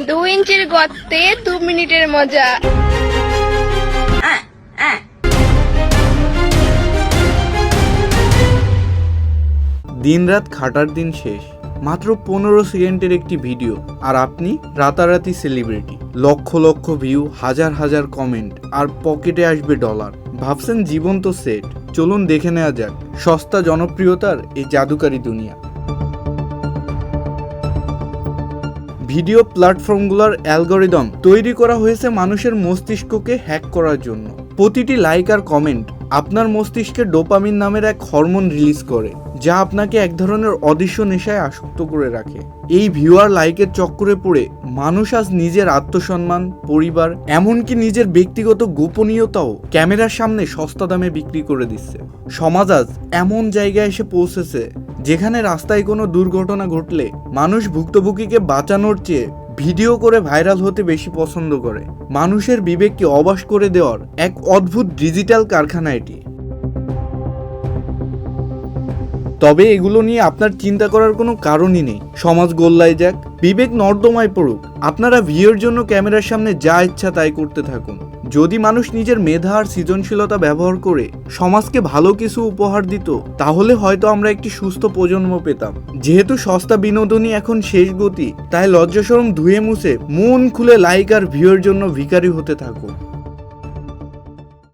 2 ইঞ্চির গর্তে 2 মিনিটের মজা। দিনরাত খাটার দিন শেষ, মাত্র 15 সেকেন্ডের একটি ভিডিও আর আপনি রাতারাতি সেলিব্রিটি। লক্ষ লক্ষ ভিউ, হাজার হাজার কমেন্ট আর পকেটে আসবে ডলার। ভাবছেন জীবন তো সেট, চলুন দেখে নেওয়া যাক সস্তা জনপ্রিয়তার এই জাদুকারী দুনিয়া। ভিডিও প্ল্যাটফর্মগুলোর অ্যালগরিদম তৈরি করা হয়েছে মানুষের মস্তিষ্ককে হ্যাক করার জন্য। প্রতিটি লাইক আর কমেন্ট আপনার মস্তিষ্কে ডোপামিন নামের এক হরমোন রিলিজ করে, যা আপনাকে এক ধরনের অদৃশ্য নেশায় আসক্ত করে রাখে। এই ভিউয়ার লাইকের চক্করে পড়ে মানুষ আজ নিজের আত্মসম্মান, পরিবার, এমনকি নিজের ব্যক্তিগত গোপনীয়তাও ক্যামেরার সামনে সস্তা দামে বিক্রি করে দিচ্ছে। সমাজ আজ এমন জায়গায় এসে পৌঁছেছে যেখানে রাস্তায় কোনো দুর্ঘটনা ঘটলে মানুষ ভুক্তভোগীকে বাঁচানোর চেয়ে ভিডিও করে ভাইরাল হতে বেশি পছন্দ করে। মানুষের বিবেককে অবাস করে দেওয়ার এক অদ্ভুত ডিজিটাল কারখানা এটি। তবে এগুলো নিয়ে আপনার চিন্তা করার কোনো কারণই নেই। সমাজ গোল্লায় যাক, বিবেক নর্দমায় পড়ুক, আপনারা ভিউয়ের জন্য ক্যামেরার সামনে যা ইচ্ছা তাই করতে থাকুন। যদি মানুষ নিজের মেধা আর সৃজনশীলতা ব্যবহার করে সমাজকে ভালো কিছু উপহার দিত, তাহলে হয়তো আমরা একটি সুস্থ প্রজন্ম পেতাম। যেহেতু সস্তা বিনোদনই এখন শেষ গতি, তাই লজ্জাশরম ধুয়ে মুছে মন খুলে লাইক আর ভিউয়ের জন্য ভিখারি হতে থাকুন।